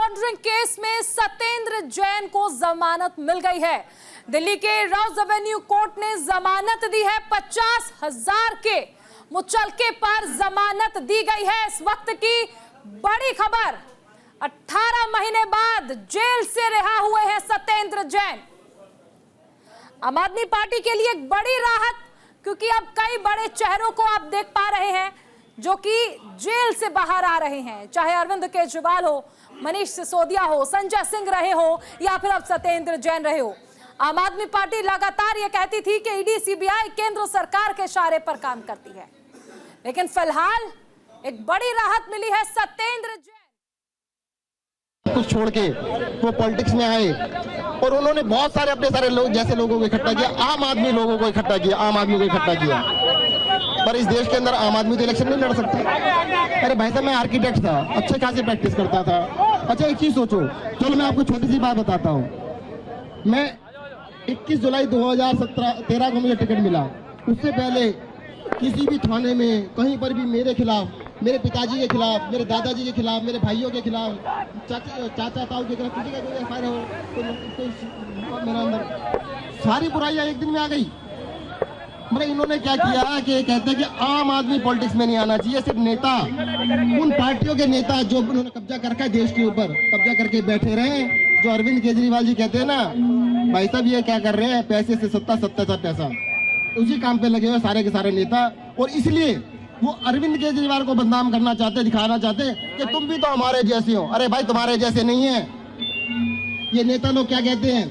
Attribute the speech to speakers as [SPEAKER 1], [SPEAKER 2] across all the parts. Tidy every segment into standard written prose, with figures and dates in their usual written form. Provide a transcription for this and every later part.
[SPEAKER 1] Laundering case में सत्येंद्र जैन को जमानत मिल गई है। दिल्ली के राउज एवेन्यू कोर्ट ने जमानत दी है। 50,000 के मुचलके पर जमानत दी गई है। इस वक्त की बड़ी खबर, 18 महीने बाद जेल से रिहा हुए हैं सत्येंद्र जैन। आम आदमी पार्टी के लिए एक बड़ी राहत, क्योंकि अब कई बड़े चेहरों को आप देख पा रहे हैं जो कि जेल से बाहर आ रहे हैं, चाहे अरविंद केजरीवाल हो, मनीष सिसोदिया हो, संजय सिंह रहे हो या फिर अब सत्येंद्र जैन रहे हो। आम आदमी पार्टी लगातार ये कहती थी कि ईडी सीबीआई केंद्र सरकार के इशारे पर काम करती है, लेकिन फिलहाल एक बड़ी राहत मिली है सत्येंद्र जैन
[SPEAKER 2] कुछ छोड़ के वो पॉलिटिक्स में आए और उन्होंने बहुत सारे अपने सारे लोग जैसे लोगों को इकट्ठा किया, आम आदमी लोगों को इकट्ठा किया, आम आदमी को इकट्ठा किया। पर इस देश के अंदर आम आदमी तो इलेक्शन नहीं लड़ सकता। अरे भाई साहब, मैं आर्किटेक्ट था, अच्छे खासे प्रैक्टिस करता था। अच्छा एक चीज सोचो, चलो मैं आपको छोटी सी बात बताता हूँ। मैं 21 जुलाई 2013 को मुझे टिकट मिला। उससे पहले किसी भी थाने में कहीं पर भी मेरे खिलाफ, मेरे पिताजी के खिलाफ, मेरे दादाजी के खिलाफ, मेरे भाइयों के खिलाफ, चाचा ताऊ के खिलाफ किसी का कोई एफआईआर हो तो मेरा अंदर सारी बुराइयां एक दिन में आ गई। मतलब इन्होंने क्या किया कि कहते हैं कि आम आदमी पॉलिटिक्स में नहीं आना चाहिए, सिर्फ नेता, उन पार्टियों के नेता जो उन्होंने कब्जा कर रखा है देश के ऊपर, कब्जा करके बैठे रहे। जो अरविंद केजरीवाल जी कहते हैं ना, भाई साहब ये क्या कर रहे हैं, पैसे से सत्ता, सत्ता से पैसा, उसी काम पे लगे हुए सारे के सारे नेता। और इसलिए वो अरविंद केजरीवाल को बदनाम करना चाहते, दिखाना चाहते कि तुम भी तो हमारे जैसे हो। अरे भाई तुम्हारे जैसे नहीं है। ये नेता लोग क्या कहते हैं,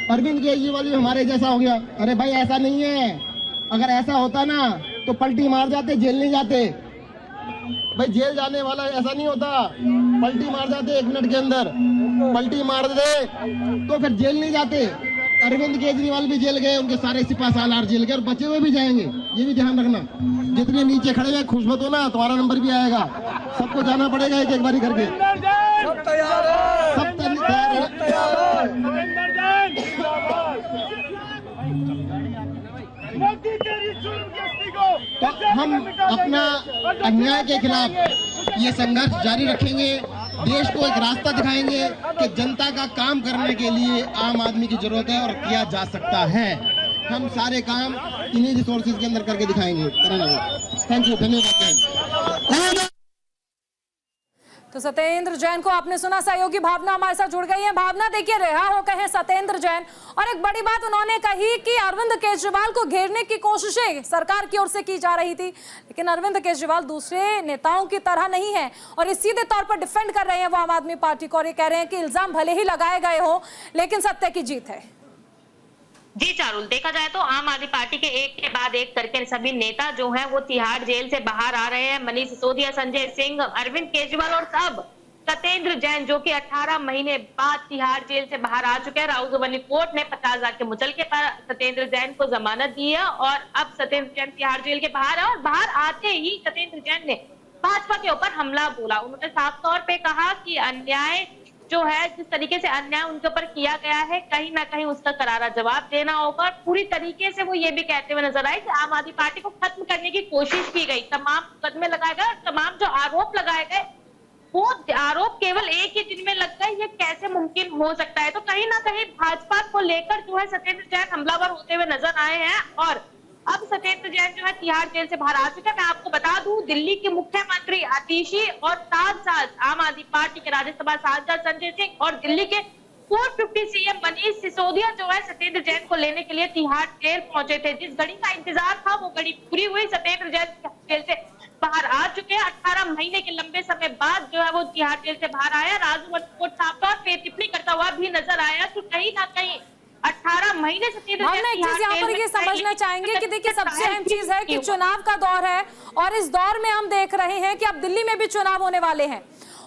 [SPEAKER 2] अरविंद केजरीवाल भी हमारे जैसा हो गया। अरे भाई ऐसा नहीं है, अगर ऐसा होता ना तो पलटी मार जाते, जेल नहीं जाते। भाई जेल जाने वाला ऐसा नहीं होता, पलटी मार जाते 1 मिनट के अंदर, पलटी मार दे तो फिर जेल नहीं जाते। अरविंद केजरीवाल भी जेल गए, उनके सारे सिपा सालार जेल गए और बचे हुए भी जाएंगे, ये भी ध्यान रखना। जितने नीचे खड़े हैं खुश मत हो ना, तुम्हारा नंबर भी आएगा। सबको जाना पड़ेगा एक एक बारी करके। सब तैयार तो हम अपना अन्याय के खिलाफ ये संघर्ष जारी रखेंगे। देश को एक रास्ता दिखाएंगे कि जनता का काम करने के लिए आम आदमी की जरूरत है और किया जा सकता है। हम सारे काम इन्हीं रिसोर्सेज के अंदर करके दिखाएंगे। थैंक यू, धन्यवाद।
[SPEAKER 1] तो सत्येंद्र जैन को आपने सुना। सहयोगी भावना हमारे साथ जुड़ गई है। भावना, देखिए रिहा हो गए हैं सत्येंद्र जैन और एक बड़ी बात उन्होंने कही कि अरविंद केजरीवाल को घेरने की कोशिशें सरकार की ओर से की जा रही थी, लेकिन अरविंद केजरीवाल दूसरे नेताओं की तरह नहीं है और इस सीधे तौर पर डिफेंड कर रहे हैं वो आम आदमी पार्टी को और ये कह रहे हैं कि इल्जाम भले ही लगाए गए हो लेकिन सत्य की जीत है।
[SPEAKER 3] जी चारुल, देखा जाए तो आम आदमी पार्टी के एक के बाद एक करके सभी नेता जो हैं वो तिहाड़ जेल से बाहर आ रहे हैं। मनीष सिसोदिया, संजय सिंह, अरविंद केजरीवाल और सब सत्येंद्र जैन जो कि 18 महीने बाद तिहाड़ जेल से बाहर आ चुके हैं। राउज एवेन्यू कोर्ट ने 50,000 के मुचलके पर सत्येंद्र जैन को जमानत दी है और अब सत्येंद्र जैन तिहाड़ जेल के बाहर है और बाहर आते ही सत्येंद्र जैन ने भाजपा के ऊपर हमला बोला। उन्होंने साफ तौर पर कहा कि अन्याय जो है, जिस तरीके से अन्याय उनके ऊपर किया गया है, कहीं ना कहीं उसका करारा जवाब देना होगा। पूरी तरीके से वो ये भी कहते हुए नजर आए कि आम आदमी पार्टी को खत्म करने की कोशिश की गई, तमाम मुकदमे लगाए गए और तमाम जो आरोप लगाए गए वो आरोप केवल एक ही दिन में लग गए। ये कैसे मुमकिन हो सकता है? तो कहीं ना कहीं भाजपा को लेकर जो है सत्येंद्र जैन हमलावर होते हुए नजर आए हैं और अब सत्येंद्र जैन जो है तिहाड़ जेल से बाहर आ चुका है। मैं आपको बता दूं, दिल्ली के मुख्यमंत्री आतिशी और साथ आम आदमी पार्टी के राज्यसभा सांसद संजय सिंह और दिल्ली के 450 सीएम मनीष सिसोदिया जो है सत्येंद्र जैन को लेने के लिए तिहाड़ जेल पहुंचे थे। जिस घड़ी का इंतजार था वो घड़ी पूरी हुई। सत्येंद्र जैन जेल से बाहर आ चुके हैं। 18 महीने के लंबे समय बाद जो है वो तिहाड़ जेल से बाहर आया। राजू कोर्ट साफ तौर पे टिप्पणी करता हुआ भी नजर आया। तो कहीं ना कहीं 18 महीने से
[SPEAKER 1] हम एक चीज यहाँ पर ये समझना चाहेंगे कि देखिए सबसे अहम चीज है कि चुनाव का दौर है और इस दौर में हम देख रहे हैं कि अब दिल्ली में भी चुनाव होने वाले हैं।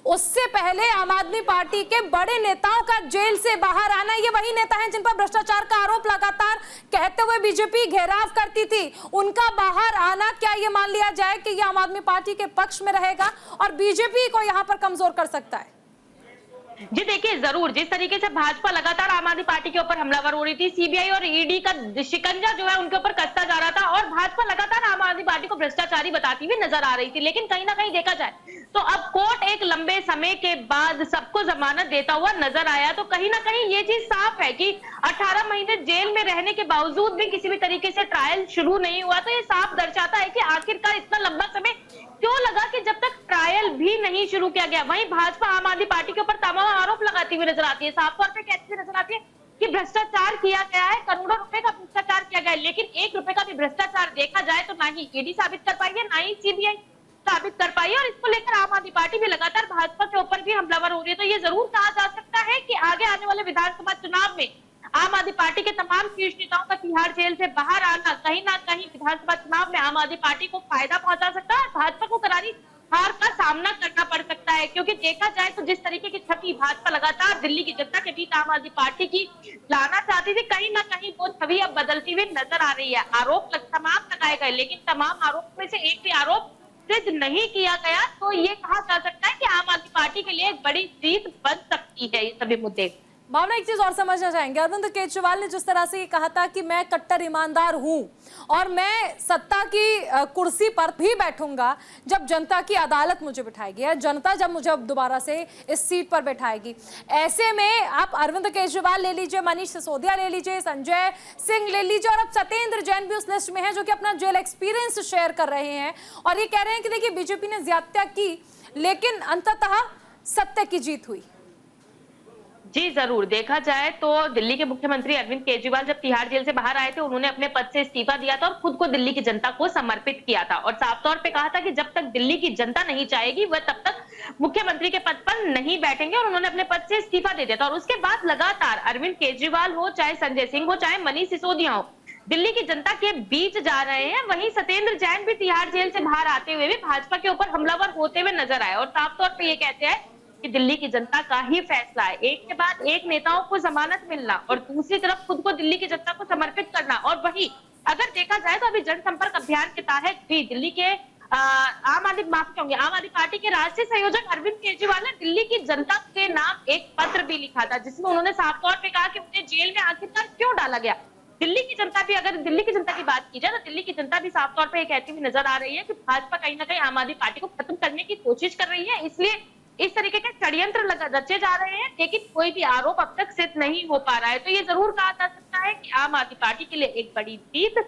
[SPEAKER 1] उससे पहले आम आदमी पार्टी के बड़े नेताओं का जेल से बाहर आना, ये वही नेता हैं जिन पर भ्रष्टाचार का आरोप लगातार कहते हुए बीजेपी घेराव करती थी, उनका बाहर आना क्या ये मान लिया जाए कि ये आम आदमी पार्टी के पक्ष में रहेगा और बीजेपी को यहाँ पर कमजोर कर सकता है?
[SPEAKER 3] जी देखिए, जरूर जिस तरीके से भाजपा लगातार आम आदमी पार्टी के ऊपर हमलावर हो रही थी, सीबीआई और ईडी का शिकंजा जो है उनके ऊपर कसता जा रहा था और भाजपा लगातार आम आदमी पार्टी को भ्रष्टाचारी बताती हुई नजर आ रही थी, लेकिन कहीं ना कहीं देखा जाए तो अब कोर्ट एक लंबे समय के बाद सबको जमानत देता हुआ नजर आया, तो कहीं ना कहीं ये चीज साफ है कि 18 महीने जेल में रहने के बावजूद भी किसी भी तरीके से ट्रायल शुरू नहीं हुआ। तो ये साफ दर्शाता है कि आखिरकार इतना लंबा समय क्यों लगा कि जब तक ट्रायल भी नहीं शुरू किया गया। वहीं भाजपा आम आदमी पार्टी के ऊपर तमाम आरोप लगाती हुई नजर आती है, साफ तौर पर कहती हुई नजर आती है कि भ्रष्टाचार किया गया है, करोड़ों रुपए का भ्रष्टाचार किया गया है, लेकिन 1 रुपए का भी भ्रष्टाचार देखा जाए तो ना ही ईडी साबित कर पाई है, ना ही सीबीआई साबित कर पाई है। और इसको लेकर आम आदमी पार्टी भी लगातार भाजपा के ऊपर भी हमलावर हो रही है। तो ये जरूर कहा जा सकता है कि आगे आने वाले विधानसभा चुनाव में आम आदमी पार्टी के तमाम शीर्ष नेताओं का तिहाड़ जेल से बाहर आना कहीं ना कहीं विधानसभा चुनाव में आम आदमी पार्टी को फायदा पहुंचा सकता है, भाजपा को करारी हार का सामना करना पड़ सकता है। क्योंकि देखा जाए तो जिस तरीके की छवि भाजपा लगातार दिल्ली की जनता के बीच आम आदमी पार्टी की लाना चाहती थी, कहीं ना कहीं वो छवि अब बदलती हुई नजर आ रही है। आरोप तमाम लगाए गए, लेकिन तमाम आरोप में से एक भी आरोप सिद्ध नहीं किया गया। तो ये कहा जा सकता है कि आम आदमी पार्टी के लिए एक बड़ी जीत बन सकती है ये सभी मुद्दे।
[SPEAKER 1] भावना, एक चीज और समझना चाहेंगे, अरविंद केजरीवाल ने जिस तरह से ये कहा था कि मैं कट्टर ईमानदार हूं और मैं सत्ता की कुर्सी पर भी बैठूंगा जब जनता की अदालत मुझे बिठाएगी या जनता जब मुझे अब दोबारा से इस सीट पर बैठाएगी। ऐसे में आप अरविंद केजरीवाल ले लीजिए, मनीष सिसोदिया ले लीजिए, संजय सिंह ले लीजिए और अब सत्येंद्र जैन भी उस लिस्ट में है जो कि अपना जेल एक्सपीरियंस शेयर कर रहे हैं और ये कह रहे हैं कि देखिए बीजेपी ने ज्यादतियां की लेकिन अंततः सत्य की जीत हुई।
[SPEAKER 3] जी जरूर, देखा जाए तो दिल्ली के मुख्यमंत्री अरविंद केजरीवाल जब तिहाड़ जेल से बाहर आए थे, उन्होंने अपने पद से इस्तीफा दिया था और खुद को दिल्ली की जनता को समर्पित किया था और साफ तौर पे कहा था कि जब तक दिल्ली की जनता नहीं चाहेगी वह तब तक मुख्यमंत्री के पद पर नहीं बैठेंगे और उन्होंने अपने पद से इस्तीफा दे दिया था। और उसके बाद लगातार अरविंद केजरीवाल हो, चाहे संजय सिंह हो, चाहे मनीष सिसोदिया हो, दिल्ली की जनता के बीच जा रहे हैं। वहीं सत्येंद्र जैन भी तिहाड़ जेल से बाहर आते हुए भी भाजपा के ऊपर हमलावर होते हुए नजर आए और साफ तौर पर ये कहते हैं कि दिल्ली की जनता का ही फैसला है। एक के बाद एक नेताओं को जमानत मिलना और दूसरी तरफ खुद को दिल्ली की जनता को समर्पित करना। और वही अगर देखा जाए तो अभी जनसंपर्क अभियान के तहत भी दिल्ली के आम आदमी पार्टी के राष्ट्रीय संयोजक अरविंद केजरीवाल ने दिल्ली की जनता के नाम एक पत्र भी लिखा था जिसमें उन्होंने साफ तौर पे कहा कि उन्हें जेल में आखिरकार क्यों डाला गया। दिल्ली की जनता भी, अगर दिल्ली की जनता की बात की जाए तो दिल्ली की जनता भी साफ तौर पर कहती हुई नजर आ रही है कि भाजपा कहीं ना कहीं आम आदमी पार्टी को खत्म करने की कोशिश कर रही है, इसलिए इस तरीके के षड्यंत्र रचे जा रहे हैं, लेकिन कोई भी आरोप अब तक सिद्ध नहीं हो पा रहा है। तो ये जरूर कहा जा सकता है कि आम आदमी पार्टी के लिए एक बड़ी जीत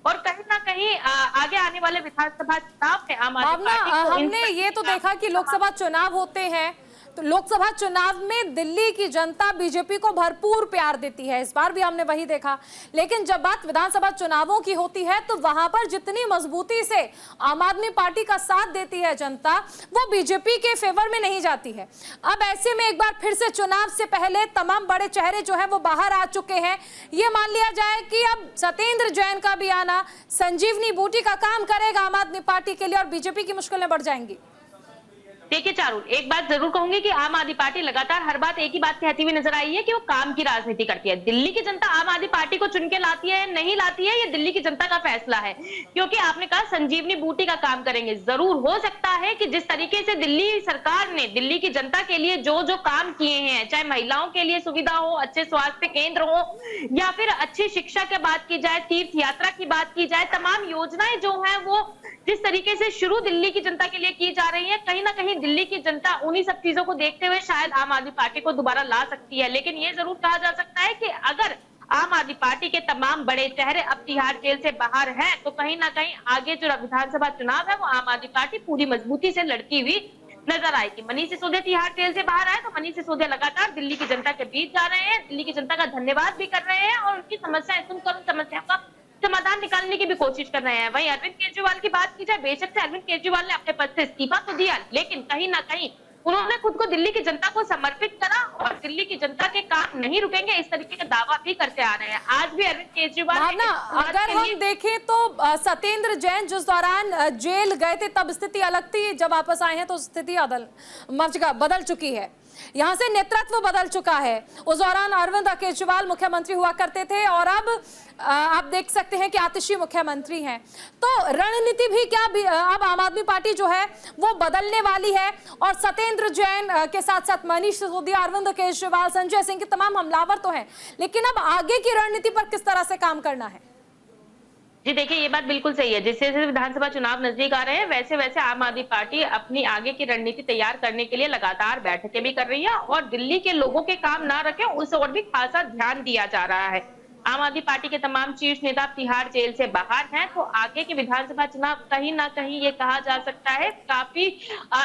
[SPEAKER 3] और कहीं ना कहीं आगे आने वाले विधानसभा चुनाव में आम आदमी पार्टी को
[SPEAKER 1] हमने ये तो देखा कि लोकसभा चुनाव होते हैं तो लोकसभा चुनाव में दिल्ली की जनता बीजेपी को भरपूर प्यार देती है, इस बार भी हमने वही देखा। लेकिन जब बात विधानसभा चुनावों की होती है तो वहां पर जितनी मजबूती से आम आदमी पार्टी का साथ देती है जनता, वो बीजेपी के फेवर में नहीं जाती है। अब ऐसे में एक बार फिर से चुनाव से पहले तमाम बड़े चेहरे जो है वो बाहर आ चुके हैं। ये मान लिया जाए कि अब सत्येंद्र जैन का भी आना संजीवनी बूटी का काम करेगा आम आदमी पार्टी के लिए और बीजेपी की मुश्किलें बढ़ जाएंगी।
[SPEAKER 3] देखिए चारुल, एक बात जरूर कहूंगी कि आम आदमी पार्टी लगातार हर बात एक ही बात कहती हुई नजर आई है कि वो काम की राजनीति करती है। दिल्ली की जनता आम आदमी पार्टी को चुन के लाती है नहीं लाती है, ये दिल्ली की जनता का फैसला है। क्योंकि आपने कहा संजीवनी बूटी का काम करेंगे, जरूर हो सकता है कि जिस तरीके से दिल्ली सरकार ने दिल्ली की जनता के लिए जो जो काम किए हैं, चाहे महिलाओं के लिए सुविधा हो, अच्छे स्वास्थ्य केंद्र हो या फिर अच्छी शिक्षा की बात की जाए, तीर्थ यात्रा की बात की जाए, तमाम योजनाएं जो है वो जिस तरीके से शुरू दिल्ली की जनता के लिए की जा रही है, कहीं ना कहीं दिल्ली की जनता उन्हीं सब चीजों को देखते हुए शायद आम आदमी पार्टी को दोबारा ला सकती है। लेकिन ये जरूर कहा जा सकता है कि अगर आम आदमी पार्टी के तमाम बड़े चेहरे अब तिहाड़ जेल से बाहर हैं तो कहीं ना कहीं आगे जो विधानसभा चुनाव है वो आम आदमी पार्टी पूरी मजबूती से लड़ती हुई नजर आएगी। मनीष सिसोदिया तिहाड़ जेल से बाहर आए तो मनीष सिसोदिया लगातार दिल्ली की जनता के बीच जा रहे हैं, दिल्ली की जनता का धन्यवाद भी कर रहे हैं और उनकी समस्याएं सुनकर उन समस्याओं का समाधान निकालने की भी कोशिश कर रहे हैं। वहीं अरविंद केजरीवाल की बात की जाए, बेशक से अरविंद केजरीवाल ने अपने पद से इस्तीफा तो दिया, लेकिन कहीं ना कहीं उन्होंने खुद को दिल्ली की जनता को समर्पित करा और दिल्ली की जनता के काम नहीं रुकेंगे इस तरीके का दावा भी करते आ रहे हैं। आज भी अरविंद केजरीवाल
[SPEAKER 1] अगर हम देखें तो सत्येंद्र जैन जिस दौरान जेल गए थे तब स्थिति अलग थी, जब वापस आए हैं तो स्थिति बदल चुकी है, यहाँ से नेतृत्व बदल चुका है। उस दौरान अरविंद केजरीवाल मुख्यमंत्री हुआ करते थे और अब आप देख सकते हैं कि आतिशी मुख्यमंत्री हैं। तो रणनीति भी क्या अब आम आदमी पार्टी जो है वो बदलने वाली है और सत्येंद्र जैन के साथ साथ मनीष सिसोदिया, अरविंद केजरीवाल, संजय सिंह के तमाम हमलावर तो हैं, लेकिन अब आगे की रणनीति पर किस तरह से काम करना है?
[SPEAKER 3] जी देखिए, ये बात बिल्कुल सही है। जैसे जैसे विधानसभा चुनाव नजदीक आ रहे हैं, वैसे वैसे आम आदमी पार्टी अपनी आगे की रणनीति तैयार करने के लिए लगातार बैठकें भी कर रही है और दिल्ली के लोगों के काम ना रखें, उस ओर भी खासा ध्यान दिया जा रहा है। आम आदमी पार्टी के तमाम शीर्ष नेता तिहाड़ जेल से बाहर हैं, तो आगे के विधानसभा चुनाव कहीं ना कहीं ये कहा जा सकता है काफी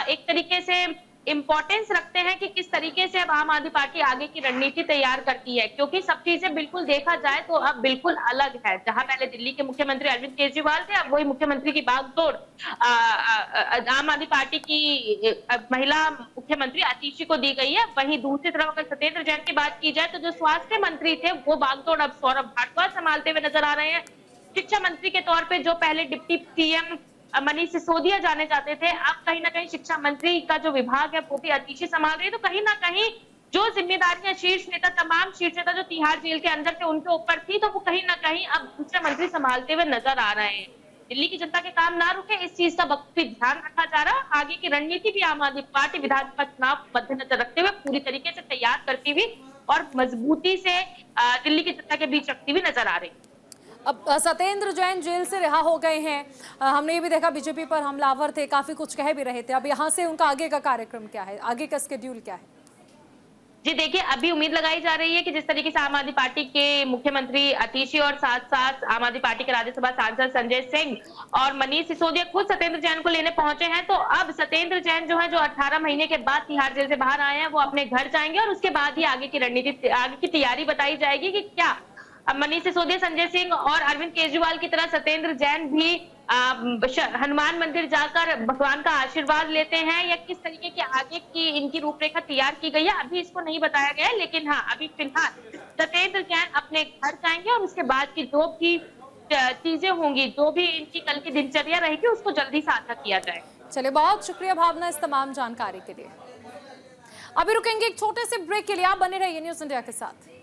[SPEAKER 3] एक तरीके से इम्पोर्टेंस रखते हैं कि किस तरीके से अब आम आदमी पार्टी आगे की रणनीति तैयार करती है, क्योंकि सब चीजें बिल्कुल देखा जाए तो अब बिल्कुल अलग है। जहां पहले दिल्ली के मुख्यमंत्री अरविंद केजरीवाल थे, अब वही मुख्यमंत्री की बागडोर आम आदमी पार्टी की महिला मुख्यमंत्री आतिशी को दी गई है। वहीं दूसरी तरफ अगर सत्येंद्र जैन की बात की जाए तो जो स्वास्थ्य मंत्री थे वो बागडोर अब सौरभ भारद्वाज संभालते हुए नजर आ रहे हैं। शिक्षा मंत्री के तौर पे जो पहले डिप्टी सीएम मनीष सिसोदिया जाने जाते थे, अब कहीं ना कहीं शिक्षा मंत्री का जो विभाग है वो भी आतिशी संभाल रही है। तो कहीं ना कहीं जो जिम्मेदारियां तमाम शीर्ष नेता जो तिहाड़ जेल के अंदर थे उनके ऊपर थी, तो वो कहीं ना कहीं अब दूसरे मंत्री संभालते हुए नजर आ रहे हैं। दिल्ली की जनता के काम ना रुके, इस चीज का बखूबी ध्यान रखा जा रहा है। आगे की रणनीति भी आम आदमी पार्टी विधानसभा चुनाव मद्देनजर रखते हुए पूरी तरीके से तैयार करती हुई और मजबूती से दिल्ली की जनता के बीच रखती हुई नजर आ रही है।
[SPEAKER 1] अब सत्येंद्र जैन जेल से रिहा हो गए हैं। हमने ये भी देखा बीजेपी पर हमलावर थे, काफी कुछ कह भी रहे थे। अब यहाँ से उनका आगे का कार्यक्रम क्या है, आगे का स्केड्यूल क्या है?
[SPEAKER 3] जी देखिए, अभी उम्मीद लगाई जा रही है कि जिस तरीके से आम आदमी पार्टी के मुख्यमंत्री आतिशी और साथ साथ आम आदमी पार्टी के राज्यसभा सांसद संजय सिंह और मनीष सिसोदिया खुद सत्येंद्र जैन को लेने पहुंचे हैं, तो अब सत्येंद्र जैन जो है, जो 18 महीने के बाद तिहाड़ जेल से बाहर आए हैं, वो अपने घर जाएंगे और उसके बाद ही आगे की रणनीति, आगे की तैयारी बताई जाएगी कि क्या अब मनीष सिसोदिया, संजय सिंह और अरविंद केजरीवाल की तरह सत्येंद्र जैन भी हनुमान मंदिर जाकर भगवान का आशीर्वाद लेते हैं, या किस तरीके की आगे की इनकी रूपरेखा तैयार की गई है, अभी इसको नहीं बताया गया है। लेकिन हाँ, अभी फिलहाल सत्येंद्र जैन अपने घर जाएंगे और उसके बाद की जो भी चीजें होंगी, जो भी इनकी कल की दिनचर्या रहेगी, उसको जल्दी साझा किया जाए।
[SPEAKER 1] चलिए, बहुत शुक्रिया भावना इस तमाम जानकारी के लिए। अभी रुकेंगे एक छोटे से ब्रेक के लिए, आप बने रहिए न्यूज़ इंडिया के साथ।